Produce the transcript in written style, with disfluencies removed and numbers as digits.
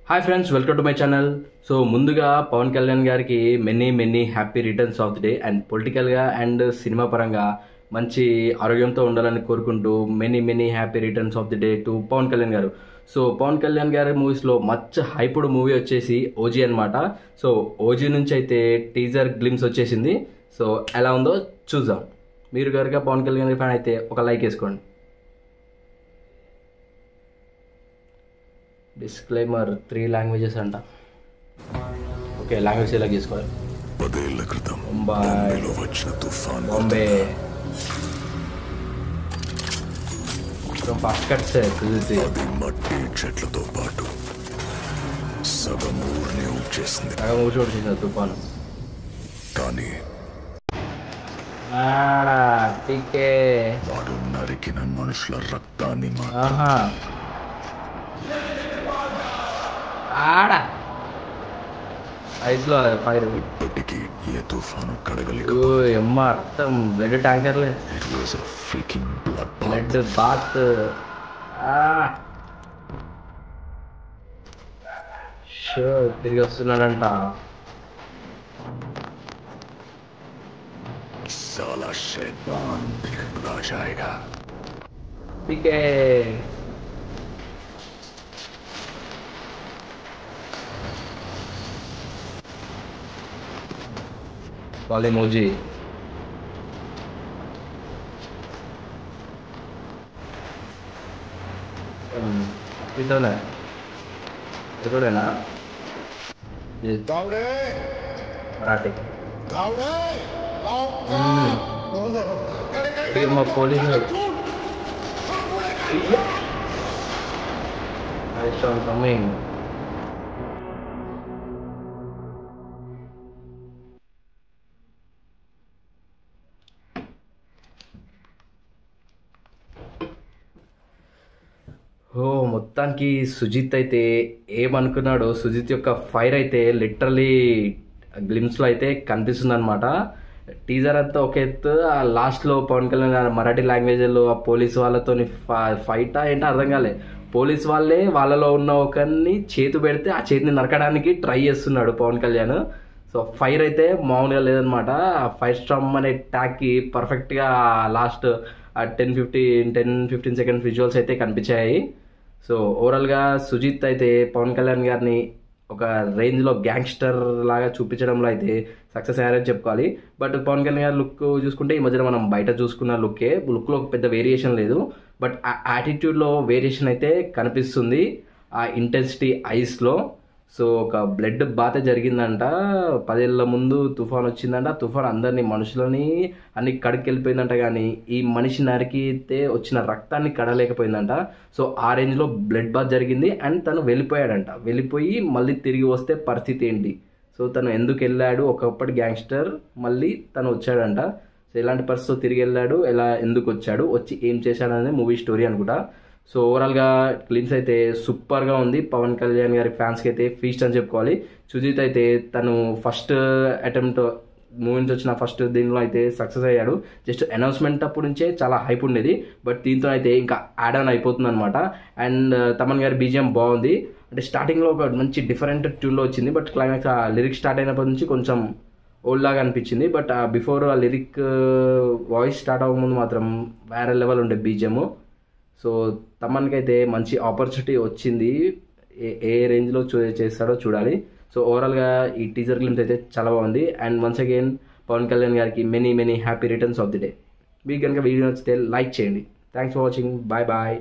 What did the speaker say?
Hi friends, welcome to my channel. So ముందుగా పవన్ కళ్యాణ్ గారికి many happy returns of the day. And పొలిటికల్గా and cinema పరంగా మంచి ఆరోగ్యంతో ఉండాలని కోరుకుంటూ many happy returns of the day to Pawan Kalyan garu. So Pawan Kalyan గారి మూవీస్లో మచ్ హైపుడ్ మూవీ వచ్చేసి ఓజీ అనమాట. సో ఓజీ నుంచి అయితే టీజర్ గ్లిమ్స్ వచ్చేసింది. సో ఎలా ఉందో చూద్దాం. మీరు కనుక పవన్ కళ్యాణ్ గారి ఫ్యాన్ అయితే ఒక లైక్ వేసుకోండి. డిస్క్లైమర్ 3 లాంగ్వేజెస్ అంట. ఓకే, లాంగ్వేజ్ ఎలా చేసుకోవాలి. 10 ఏళ్ల క్రితం ముంబైలో వచ్చిన తుఫాన్ బాంబే ఫాస్ట్ కట్స్ కుదిరితే మట్టి చెట్లతో పాటు సగం ఊరిని ఊడ్చేసింది. సగం ఊసి వచ్చింది తుఫాను. కానీ వాడు నరికిన మనుషుల రక్తాన్ని ఐస్లో ఫైర్ ఇప్పటికీ ఏ తుఫాను కడగలేక. అర్థం బ్లడ్ ట్యాంకర్లే, It was a freaking bloodbath. Bloodbath. తిరిగి వస్తున్నాడంట. साला शैतान आ जाएगा. पीके वाले मौजी इधर है, इधर है ना ये मराठी. फिर मैं police I saw him coming. మొత్తానికి సుజిత్ అయితే ఏమనుకున్నాడో, సుజిత్ యొక్క ఫైర్ అయితే లిటరలీ గ్లిమ్స్లో అయితే కనిపిస్తుంది అనమాట. టీజర్ అంతా ఒక ఎత్తు, ఆ లాస్ట్లో పవన్ కళ్యాణ్ మరాఠీ లాంగ్వేజ్లో ఆ పోలీస్ వాళ్ళతో ఫైటా ఏంటో అర్థం కాలే. పోలీస్ వాళ్ళే వాళ్ళలో ఉన్న ఒకరిని చేతు పెడితే ఆ చేతిని నరకడానికి ట్రై చేస్తున్నాడు పవన్ కళ్యాణ్. సో ఫైర్ అయితే మామూలుగా లేదనమాట. ఫైర్ స్టామ్ అనే ట్యాగ్కి పర్ఫెక్ట్గా లాస్ట్ 10-15 సెకండ్స్ విజువల్స్ అయితే కనిపించాయి. సో ఓవరాల్గా సుజిత్ అయితే పవన్ కళ్యాణ్ గారిని ఒక రేంజ్లో గ్యాంగ్స్టర్ లాగా చూపించడంలో అయితే సక్సెస్ అయ్యారని చెప్పుకోవాలి. బట్ పవన్ కళ్యాణ్ గారి లుక్ చూసుకుంటే ఈ మధ్యన మనం బయట చూసుకున్న లుక్లో పెద్ద వేరియేషన్ లేదు. బట్ ఆ యాటిట్యూడ్లో వేరియేషన్ అయితే కనిపిస్తుంది, ఆ ఇంటెన్సిటీ ఐస్లో. సో ఒక బ్లడ్ బాత జరిగిందంట. 10 ఏళ్ల ముందు తుఫాన్ వచ్చిందంట. తుఫాన్ అందరినీ మనుషులని అన్ని కడుక్కెళ్ళిపోయిందంట. కానీ ఈ మనిషి నరికితే వచ్చిన రక్తాన్ని కడలేకపోయిందంట. సో ఆ రేంజ్లో బ్లడ్ బాత్ జరిగింది. అండ్ తను వెళ్ళిపోయాడంట. వెళ్ళిపోయి మళ్ళీ తిరిగి వస్తే పరిస్థితి ఏంటి? సో తను ఎందుకు వెళ్ళాడు? ఒకప్పటి గ్యాంగ్స్టర్ మళ్ళీ తను వచ్చాడంట. సో ఇలాంటి పరిస్థితితో తిరిగి వెళ్ళాడు, ఎందుకు వచ్చాడు, వచ్చి ఏం చేశాడనేది మూవీ స్టోరీ అనుకుంటా. సో ఓవరాల్గా గ్లిమ్స్ అయితే సూపర్గా ఉంది. పవన్ కళ్యాణ్ గారి ఫ్యాన్స్కి అయితే ఫీస్ట్ అని చెప్పుకోవాలి. సుజిత్ అయితే తను ఫస్ట్ అటెంప్ట్ మూవీ నుంచి వచ్చిన ఫస్ట్ దీనిలో అయితే సక్సెస్ అయ్యాడు. జస్ట్ అనౌన్స్మెంట్ అప్పుడు నుంచే చాలా హైప్ ఉండేది. బట్ దీంతో అయితే ఇంకా యాడ్ ఆన్ అయిపోతుంది అనమాట. అండ్ తమన్ గారి బీజిఎం బాగుంది. అంటే స్టార్టింగ్లో ఒక మంచి డిఫరెంట్ ట్యూన్లో వచ్చింది. బట్ క్లైమాక్స్ ఆ లిరిక్ స్టార్ట్ అయినప్పటి నుంచి కొంచెం ఓల్డ్ లాగా అనిపించింది. బట్ బిఫోర్ ఆ లిరిక్ వాయిస్ స్టార్ట్ అవ్వకముందు మాత్రం వేరే లెవెల్ ఉండే బీజిఎం. సో తమన్కి అయితే మంచి ఆపర్చునిటీ వచ్చింది. ఏ రేంజ్లో చేస్తాడో చూడాలి. సో ఓవరాల్గా ఈ టీజర్ గ్లిమ్స్ అయితే చాలా బాగుంది. And once again Pavan Kalyan గారికి many happy returns of the day. మీకు కనుక వీడియో నచ్చితే లైక్ చేయండి. Thanks for watching. బాయ్.